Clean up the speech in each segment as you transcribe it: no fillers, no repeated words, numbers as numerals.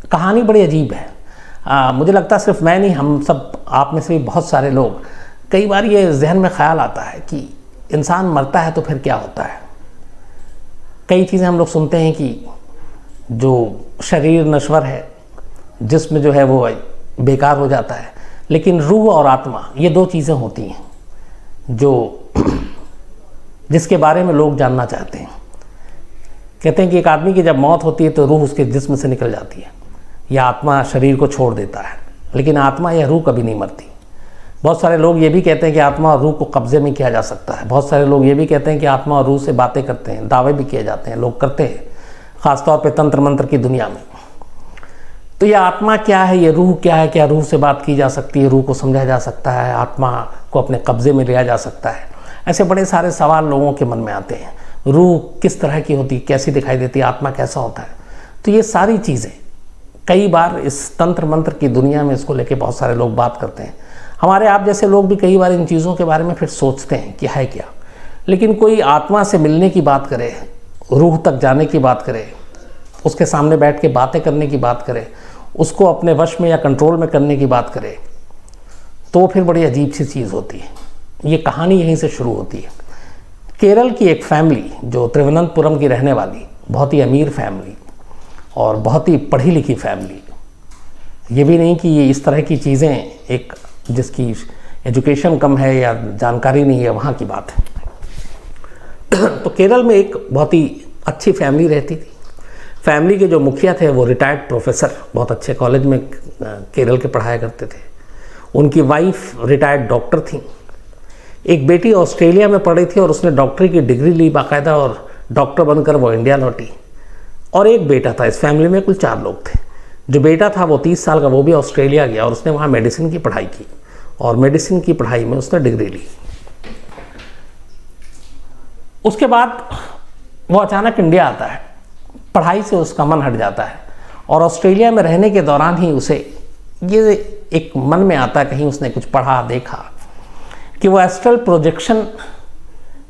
कहानी बड़ी अजीब है। मुझे लगता है सिर्फ मैं नहीं, हम सब, आप में से भी बहुत सारे लोग, कई बार ये जहन में ख्याल आता है कि इंसान मरता है तो फिर क्या होता है। कई चीज़ें हम लोग सुनते हैं कि जो शरीर नश्वर है, जिस्म जो है वो बेकार हो जाता है, लेकिन रूह और आत्मा ये दो चीज़ें होती हैं जो जिसके बारे में लोग जानना चाहते हैं। कहते हैं कि एक आदमी की जब मौत होती है तो रूह उसके जिस्म से निकल जाती है या आत्मा शरीर को छोड़ देता है, लेकिन आत्मा या रूह कभी नहीं मरती। बहुत सारे लोग ये भी कहते हैं कि आत्मा और रूह को कब्जे में किया जा सकता है। बहुत सारे लोग ये भी कहते हैं कि आत्मा और रूह से बातें करते हैं, दावे भी किए जाते हैं, लोग करते हैं, ख़ासतौर पे तंत्र मंत्र की दुनिया में। तो ये आत्मा क्या है, ये रूह क्या है, क्या रूह से बात की जा सकती है, रूह को समझा जा सकता है, आत्मा को अपने कब्जे में लिया जा सकता है? ऐसे बड़े सारे सवाल लोगों के मन में आते हैं। रूह किस तरह की होती है, कैसी दिखाई देती है, आत्मा कैसा होता है? तो ये सारी चीज़ें कई बार इस तंत्र मंत्र की दुनिया में इसको लेके बहुत सारे लोग बात करते हैं। हमारे आप जैसे लोग भी कई बार इन चीज़ों के बारे में फिर सोचते हैं कि है क्या। लेकिन कोई आत्मा से मिलने की बात करे, रूह तक जाने की बात करे, उसके सामने बैठ के बातें करने की बात करे, उसको अपने वश में या कंट्रोल में करने की बात करे, तो फिर बड़ी अजीब सी चीज़ होती है। ये कहानी यहीं से शुरू होती है। केरल की एक फैमिली जो त्रिवेंद्रपुरम की रहने वाली, बहुत ही अमीर फैमिली और बहुत ही पढ़ी लिखी फैमिली, ये भी नहीं कि ये इस तरह की चीज़ें, एक जिसकी एजुकेशन कम है या जानकारी नहीं है, वहाँ की बात है। तो केरल में एक बहुत ही अच्छी फैमिली रहती थी। फैमिली के जो मुखिया थे वो रिटायर्ड प्रोफेसर, बहुत अच्छे कॉलेज में केरल के पढ़ाया करते थे। उनकी वाइफ रिटायर्ड डॉक्टर थी। एक बेटी ऑस्ट्रेलिया में पढ़ी थी और उसने डॉक्टरी की डिग्री ली बाकायदा और डॉक्टर बनकर वो इंडिया लौटी। और एक बेटा था। इस फैमिली में कुल 4 लोग थे। जो बेटा था वो 30 साल का, वो भी ऑस्ट्रेलिया गया और उसने वहाँ मेडिसिन की पढ़ाई की और मेडिसिन की पढ़ाई में उसने डिग्री ली। उसके बाद वो अचानक इंडिया आता है, पढ़ाई से उसका मन हट जाता है और ऑस्ट्रेलिया में रहने के दौरान ही उसे ये एक मन में आता है, कहीं उसने कुछ पढ़ा देखा कि वो एस्ट्रल प्रोजेक्शन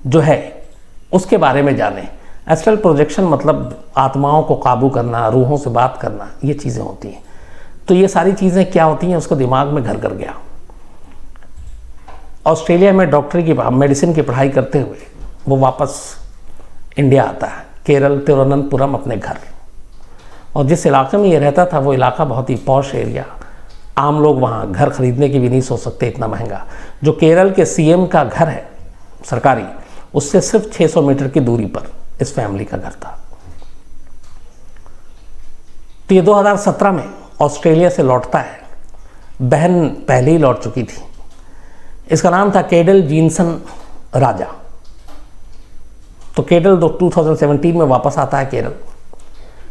जो है उसके बारे में जाने। एस्ट्रल प्रोजेक्शन मतलब आत्माओं को काबू करना, रूहों से बात करना, ये चीज़ें होती हैं। तो ये सारी चीज़ें क्या होती हैं उसको दिमाग में घर कर गया। ऑस्ट्रेलिया में डॉक्टरी की मेडिसिन की पढ़ाई करते हुए वो वापस इंडिया आता है, केरल तिरुवनंतपुरम अपने घर। और जिस इलाके में ये रहता था वो इलाका बहुत ही पॉश एरिया, आम लोग वहाँ घर खरीदने की भी नहीं सोच सकते, इतना महंगा। जो केरल के सीएम का घर है सरकारी, उससे सिर्फ 600 मीटर की दूरी पर इस फैमिली का घर था। तो ये 2017 में ऑस्ट्रेलिया से लौटता है। बहन पहले ही लौट चुकी थी। इसका नाम था केडल जीनसन राजा। तो केडल 2017 में वापस आता है केरल।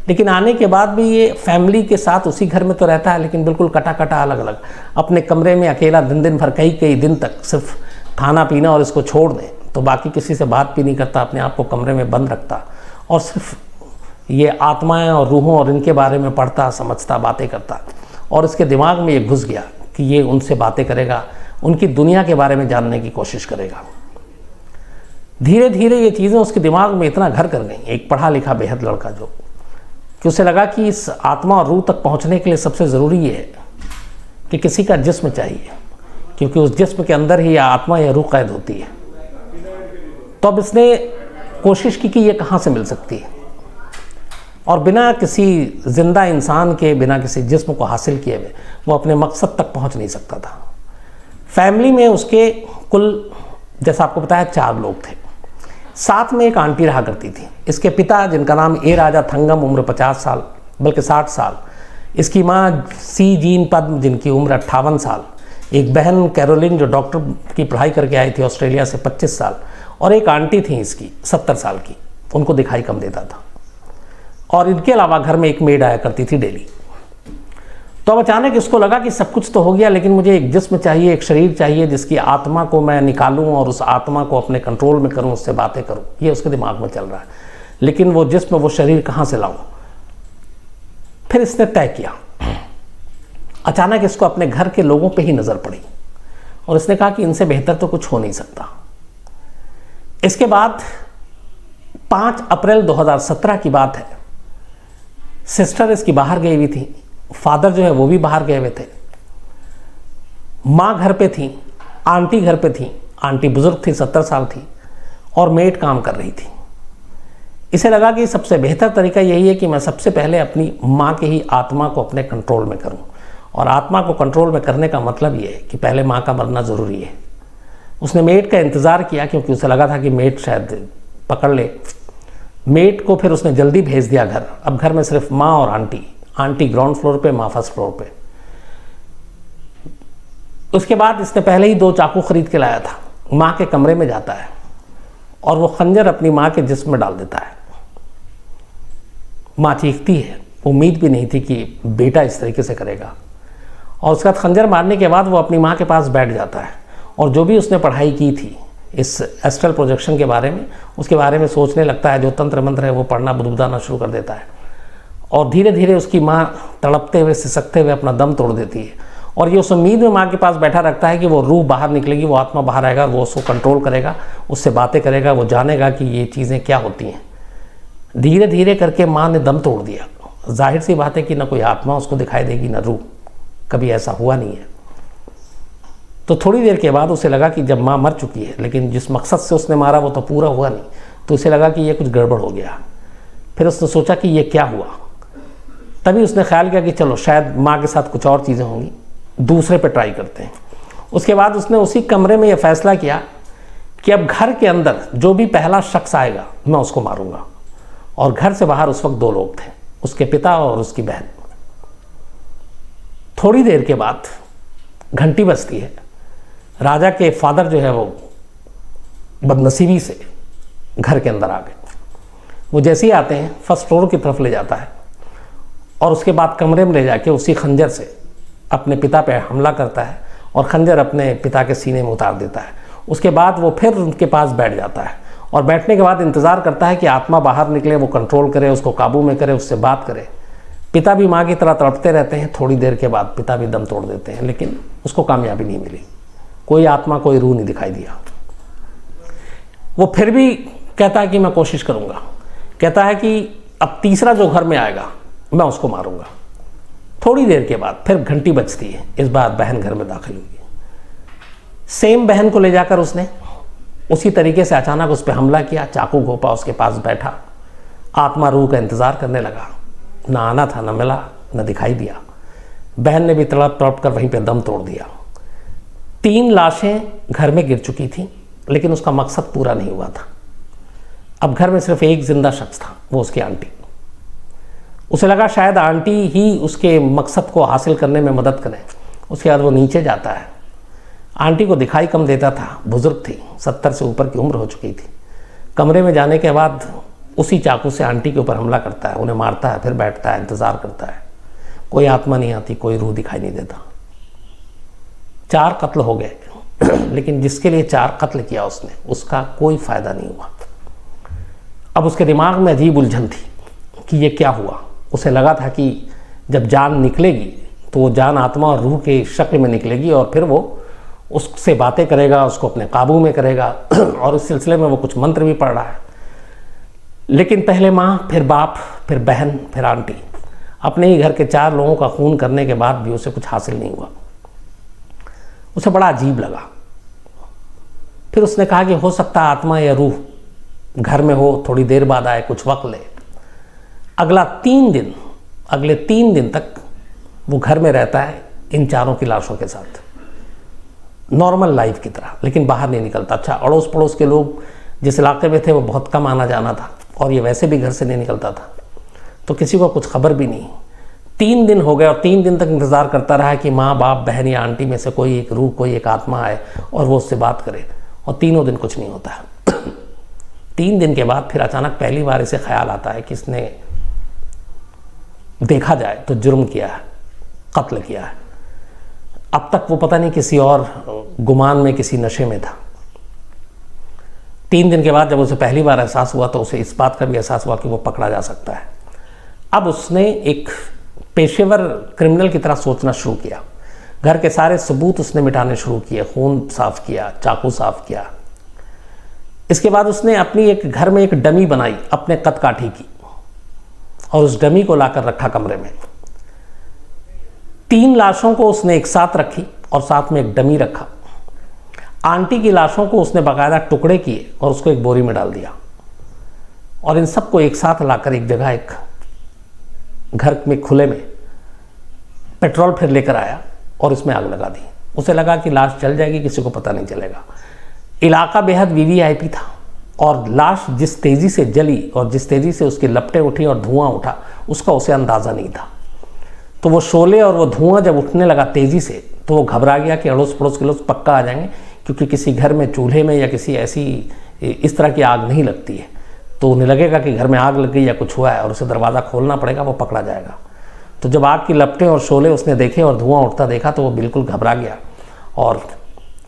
लेकिन आने के बाद भी ये फैमिली के साथ उसी घर में तो रहता है, लेकिन बिल्कुल कटा कटा अलग अलग, अपने कमरे में अकेला दिन भर कई दिन तक सिर्फ खाना पीना और इसको छोड़ दें तो बाकी किसी से बात भी नहीं करता, अपने आप को कमरे में बंद रखता और सिर्फ ये आत्माएं और रूहों और इनके बारे में पढ़ता, समझता, बातें करता। और इसके दिमाग में ये घुस गया कि ये उनसे बातें करेगा, उनकी दुनिया के बारे में जानने की कोशिश करेगा। धीरे धीरे ये चीज़ें उसके दिमाग में इतना घर कर गई। एक पढ़ा लिखा बेहद लड़का जो कि उसे लगा कि इस आत्मा और रूह तक पहुंचने के लिए सबसे ज़रूरी ये है कि किसी का जिस्म चाहिए, क्योंकि उस जिस्म के अंदर ही आत्मा या रूह कैद होती है। तो अब इसने कोशिश की कि ये कहाँ से मिल सकती है, और बिना किसी जिंदा इंसान के, बिना किसी जिस्म को हासिल किए हुए वो अपने मकसद तक पहुँच नहीं सकता था। फैमिली में उसके कुल, जैसा आपको बताया, 4 लोग थे। साथ में एक आंटी रहा करती थी। इसके पिता, जिनका नाम ए राजा थंगम, उम्र 50 साल बल्कि 60 साल। इसकी माँ सी जीन पद्म, जिनकी उम्र 58 साल। एक बहन कैरोलिन जो डॉक्टर की पढ़ाई करके आई थी ऑस्ट्रेलिया से, 25 साल। और एक आंटी थी इसकी 70 साल की, उनको दिखाई कम देता था। और इनके अलावा घर में एक मेड आया करती थी डेली। तो अब अचानक इसको लगा कि सब कुछ तो हो गया, लेकिन मुझे एक जिस्म चाहिए, एक शरीर चाहिए जिसकी आत्मा को मैं निकालूं और उस आत्मा को अपने कंट्रोल में करूं, उससे बातें करूं। ये उसके दिमाग में चल रहा है। लेकिन वो जिस्म, वो शरीर कहाँ से लाऊं? फिर इसने तय किया। अचानक इसको अपने घर के लोगों पे ही नज़र पड़ी और इसने कहा कि इनसे बेहतर तो कुछ हो नहीं सकता। इसके बाद 5 अप्रैल 2017 की बात है। सिस्टर इसकी बाहर गई हुई थी फादर जो है वो भी बाहर गए हुए थे, माँ घर पे थी, आंटी घर पे थी, आंटी बुजुर्ग थी, 70 साल थी, और मेड काम कर रही थी। इसे लगा कि सबसे बेहतर तरीका यही है कि मैं सबसे पहले अपनी माँ की ही आत्मा को अपने कंट्रोल में करूं, और आत्मा को कंट्रोल में करने का मतलब ये है कि पहले माँ का मरना ज़रूरी है। उसने मेड का इंतज़ार किया क्योंकि उसे लगा था कि मेड शायद पकड़ ले। मेड को फिर उसने जल्दी भेज दिया घर। अब घर में सिर्फ माँ और आंटी ग्राउंड फ्लोर पे, माँ फर्स्ट फ्लोर पे। उसके बाद इसने पहले ही 2 चाकू खरीद के लाया था। माँ के कमरे में जाता है और वो खंजर अपनी माँ के जिस्म में डाल देता है। माँ चीखती है, उम्मीद भी नहीं थी कि बेटा इस तरीके से करेगा। और उसके बाद खंजर मारने के बाद वो अपनी माँ के पास बैठ जाता है और जो भी उसने पढ़ाई की थी इस एस्ट्रल प्रोजेक्शन के बारे में, उसके बारे में सोचने लगता है। जो तंत्र मंत्र है वो पढ़ना, बुदबुदाना शुरू कर देता है। और धीरे धीरे उसकी माँ तड़पते हुए, सिसकते हुए अपना दम तोड़ देती है। और ये उस उम्मीद में माँ के पास बैठा रखता है कि वो रूह बाहर निकलेगी, वो आत्मा बाहर आएगा, वो उसको कंट्रोल करेगा, उससे बातें करेगा, वो जानेगा कि ये चीज़ें क्या होती हैं। धीरे धीरे करके माँ ने दम तोड़ दिया। जाहिर सी बात है कि ना कोई आत्मा उसको दिखाई देगी ना रूह, कभी ऐसा हुआ नहीं है। तो थोड़ी देर के बाद उसे लगा कि जब माँ मर चुकी है, लेकिन जिस मकसद से उसने मारा वो तो पूरा हुआ नहीं, तो उसे लगा कि ये कुछ गड़बड़ हो गया। फिर उसने सोचा कि ये क्या हुआ। तभी उसने ख्याल किया कि चलो शायद माँ के साथ कुछ और चीज़ें होंगी, दूसरे पे ट्राई करते हैं। उसके बाद उसने उसी कमरे में यह फैसला किया कि अब घर के अंदर जो भी पहला शख्स आएगा मैं उसको मारूंगा। और घर से बाहर उस वक्त 2 लोग थे, उसके पिता और उसकी बहन। थोड़ी देर के बाद घंटी बजती है। राजा के फादर जो है वो बदनसीबी से घर के अंदर आ गए। वो जैसे ही आते हैं फर्स्ट फ्लोर की तरफ ले जाता है और उसके बाद कमरे में ले जाके उसी खंजर से अपने पिता पे हमला करता है और खंजर अपने पिता के सीने में उतार देता है। उसके बाद वो फिर उनके पास बैठ जाता है और बैठने के बाद इंतज़ार करता है कि आत्मा बाहर निकले, वो कंट्रोल करे, उसको काबू में करे, उससे बात करे। पिता भी माँ की तरह तड़पते रहते हैं। थोड़ी देर के बाद पिता भी दम तोड़ देते हैं, लेकिन उसको कामयाबी नहीं मिली। कोई आत्मा, कोई रूह नहीं दिखाई दिया। वो फिर भी कहता है कि मैं कोशिश करूँगा। कहता है कि अब तीसरा जो घर में आएगा मैं उसको मारूंगा। थोड़ी देर के बाद फिर घंटी बजती है। इस बार बहन घर में दाखिल हुई। सेम बहन को ले जाकर उसने उसी तरीके से अचानक उस पर हमला किया, चाकू घोंपा, उसके पास बैठा। आत्मा रूह का इंतज़ार करने लगा। ना आना था, ना मिला, ना दिखाई दिया। बहन ने भी तड़प तड़प कर वहीं पे दम तोड़ दिया। 3 लाशें घर में गिर चुकी थी, लेकिन उसका मकसद पूरा नहीं हुआ था। अब घर में सिर्फ एक जिंदा शख्स था, वो उसकी आंटी। उसे लगा शायद आंटी ही उसके मकसद को हासिल करने में मदद करें। उसके बाद वो नीचे जाता है। आंटी को दिखाई कम देता था, बुजुर्ग थी, 70 से ऊपर की उम्र हो चुकी थी। कमरे में जाने के बाद उसी चाकू से आंटी के ऊपर हमला करता है, उन्हें मारता है, फिर बैठता है, इंतज़ार करता है। कोई आत्मा नहीं आती, कोई रूह दिखाई नहीं देता। 4 कत्ल हो गए, लेकिन जिसके लिए 4 कत्ल किया उसने, उसका कोई फ़ायदा नहीं हुआ। अब उसके दिमाग में अजीब उलझन थी कि ये क्या हुआ। उसे लगा था कि जब जान निकलेगी तो वो जान आत्मा और रूह के शक्ल में निकलेगी और फिर वो उससे बातें करेगा, उसको अपने काबू में करेगा। और इस सिलसिले में वो कुछ मंत्र भी पढ़ रहा है। लेकिन पहले माँ, फिर बाप, फिर बहन, फिर आंटी, अपने ही घर के 4 लोगों का खून करने के बाद भी उसे कुछ हासिल नहीं हुआ। उसे बड़ा अजीब लगा। फिर उसने कहा कि हो सकता है आत्मा या रूह घर में हो, थोड़ी देर बाद आए, कुछ वक्त ले। अगले 3 दिन तक वो घर में रहता है इन 4 की लाशों के साथ, नॉर्मल लाइफ की तरह, लेकिन बाहर नहीं निकलता। अच्छा, अड़ोस पड़ोस के लोग जिस इलाके में थे वो बहुत कम आना जाना था और ये वैसे भी घर से नहीं निकलता था, तो किसी को कुछ खबर भी नहीं। 3 दिन हो गए और 3 दिन तक इंतज़ार करता रहा कि माँ, बाप, बहन या आंटी में से कोई एक रूह, कोई एक आत्मा आए और वो उससे बात करे, और तीनों दिन कुछ नहीं होता है। 3 दिन के बाद फिर अचानक पहली बार इसे ख्याल आता है कि इसने देखा जाए तो जुर्म किया है, कत्ल किया है। अब तक वो पता नहीं किसी और गुमान में, किसी नशे में था। 3 दिन के बाद जब उसे पहली बार एहसास हुआ तो उसे इस बात का भी एहसास हुआ कि वो पकड़ा जा सकता है। अब उसने एक पेशेवर क्रिमिनल की तरह सोचना शुरू किया। घर के सारे सबूत उसने मिटाने शुरू किए, खून साफ किया, चाकू साफ किया। इसके बाद उसने अपनी एक घर में एक डमी बनाई अपने कद काठी की, और उस डमी को लाकर रखा कमरे में। 3 लाशों को उसने एक साथ रखी और साथ में एक डमी रखा। आंटी की लाशों को उसने बाकायदा टुकड़े किए और उसको एक बोरी में डाल दिया और इन सबको एक साथ लाकर एक जगह, एक घर में खुले में पेट्रोल फिर लेकर आया और इसमें आग लगा दी। उसे लगा कि लाश जल जाएगी, किसी को पता नहीं चलेगा। इलाका बेहद वीवीआईपी था और लाश जिस तेज़ी से जली और जिस तेज़ी से उसकी लपटें उठी और धुआं उठा, उसका उसे अंदाज़ा नहीं था। तो वो शोले और वो धुआं जब उठने लगा तेज़ी से, तो वो घबरा गया कि अड़ोस पड़ोस के लोग पक्का आ जाएंगे, क्योंकि किसी घर में चूल्हे में या किसी ऐसी इस तरह की आग नहीं लगती है। तो उन्हें लगेगा कि घर में आग लग गई या कुछ हुआ है और उसे दरवाज़ा खोलना पड़ेगा, वो पकड़ा जाएगा। तो जब आग की लपटें और शोले उसने देखे और धुआं उठता देखा तो वो बिल्कुल घबरा गया और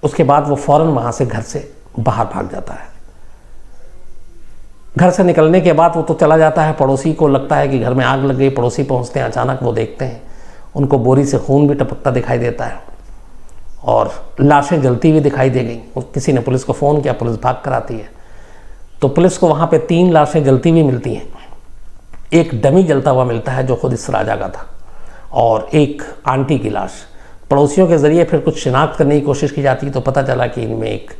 उसके बाद वो फ़ौरन वहाँ से घर से बाहर भाग जाता है। घर से निकलने के बाद वो तो चला जाता है, पड़ोसी को लगता है कि घर में आग लग गई। पड़ोसी पहुँचते हैं, अचानक वो देखते हैं उनको बोरी से खून भी टपकता दिखाई देता है और लाशें जलती हुई दिखाई दे गई। किसी ने पुलिस को फ़ोन किया, पुलिस भाग कर आती है। तो पुलिस को वहाँ पे 3 लाशें जलती हुई मिलती हैं। एक डमी जलता हुआ मिलता है जो खुद इस राजा का था और एक आंटी की लाश। पड़ोसियों के ज़रिए फिर कुछ शिनाख्त करने की कोशिश की जाती है तो पता चला कि इनमें एक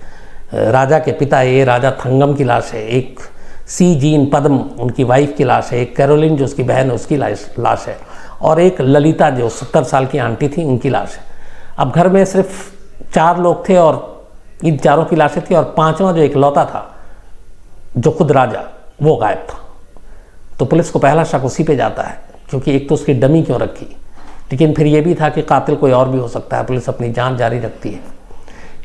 राजा के पिता, ये राजा थंगम की लाश है, एक सी जीन पद्म उनकी वाइफ की लाश है, एक कैरोलिन जो उसकी बहन है उसकी लाश है और एक ललिता जो 70 साल की आंटी थी उनकी लाश है। अब घर में सिर्फ 4 लोग थे और इन चारों की लाशें थी और 5वां जो इकलौता था जो खुद राजा, वो गायब था। तो पुलिस को पहला शक उसी पे जाता है, क्योंकि एक तो उसकी डमी क्यों रखी, लेकिन फिर ये भी था कि कातिल कोई और भी हो सकता है। पुलिस अपनी जांच जारी रखती है।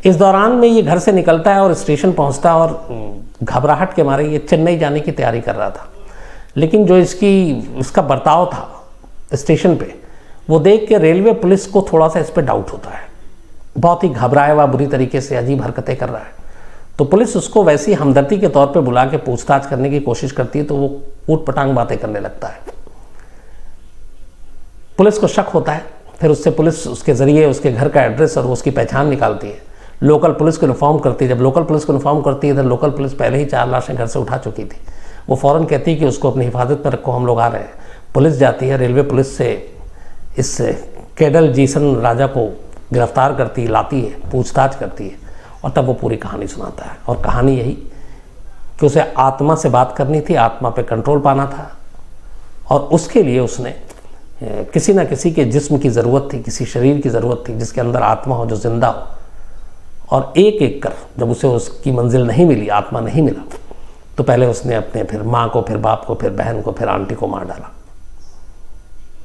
इस दौरान में ये घर से निकलता है और स्टेशन पहुंचता है और घबराहट के मारे ये चेन्नई जाने की तैयारी कर रहा था। लेकिन जो इसका बर्ताव था स्टेशन पे, वो देख के रेलवे पुलिस को थोड़ा सा इस पर डाउट होता है। बहुत ही घबराया हुआ, बुरी तरीके से अजीब हरकतें कर रहा है। तो पुलिस उसको वैसी हमदर्दी के तौर पे बुला के पूछताछ करने की कोशिश करती है तो वो ऊट पटांग बातें करने लगता है। पुलिस को शक होता है, फिर उससे पुलिस उसके ज़रिए उसके घर का एड्रेस और उसकी पहचान निकालती है। लोकल पुलिस को इन्फॉर्म करती है। जब लोकल पुलिस को इन्फॉर्म करती है, इधर लोकल पुलिस पहले ही 4 लाशें घर से उठा चुकी थी। वो फ़ौरन कहती है कि उसको अपनी हिफाजत में रखो, हम लोग आ रहे हैं। पुलिस जाती है, रेलवे पुलिस से इस केडल जीसन राजा को गिरफ्तार करती, लाती है, पूछताछ करती है और तब वो पूरी कहानी सुनाता है। और कहानी यही कि उसे आत्मा से बात करनी थी, आत्मा पे कंट्रोल पाना था और उसके लिए उसने किसी न किसी के जिस्म की ज़रूरत थी, किसी शरीर की ज़रूरत थी जिसके अंदर आत्मा हो, जो ज़िंदा हो। और एक एक कर जब उसे उसकी मंजिल नहीं मिली, आत्मा नहीं मिला, तो पहले उसने अपने फिर माँ को, फिर बाप को, फिर बहन को, फिर आंटी को मार डाला।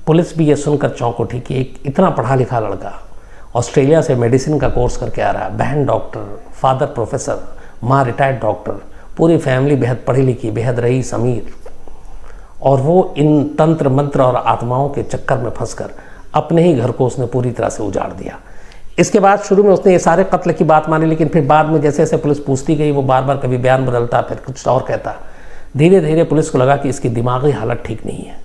पुलिस भी ये सुनकर चौंक उठी कि एक इतना पढ़ा लिखा लड़का ऑस्ट्रेलिया से मेडिसिन का कोर्स करके आ रहा है, बहन डॉक्टर, फादर प्रोफेसर, माँ रिटायर्ड डॉक्टर, पूरी फैमिली बेहद पढ़ी लिखी, बेहद रईस अमीर, और वो इन तंत्र मंत्र और आत्माओं के चक्कर में फंसकर अपने ही घर को उसने पूरी तरह से उजाड़ दिया। इसके बाद शुरू में उसने ये सारे कत्ल की बात मानी, लेकिन फिर बाद में जैसे जैसे पुलिस पूछती गई वो बार बार कभी बयान बदलता, फिर कुछ और कहता। धीरे धीरे पुलिस को लगा कि इसकी दिमागी हालत ठीक नहीं है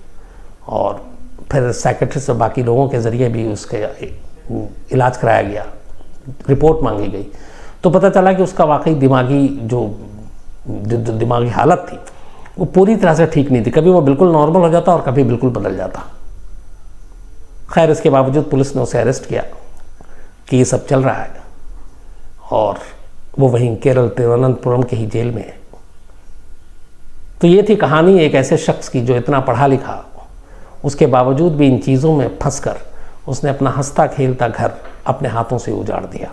और फिर साइकेट्रिस्ट और बाकी लोगों के ज़रिए भी उसके इलाज कराया गया, रिपोर्ट मांगी गई, तो पता चला कि उसका वाकई दिमागी जो दिमागी हालत थी वो पूरी तरह से ठीक नहीं थी। कभी वो बिल्कुल नॉर्मल हो जाता और कभी बिल्कुल बदल जाता। खैर, इसके बावजूद पुलिस ने उसे अरेस्ट किया कि ये सब चल रहा है और वो वहीं केरल तिरुवनंतपुरम के ही जेल में है। तो ये थी कहानी एक ऐसे शख्स की जो इतना पढ़ा लिखा, उसके बावजूद भी इन चीज़ों में फंसकर उसने अपना हंसता खेलता घर अपने हाथों से उजाड़ दिया।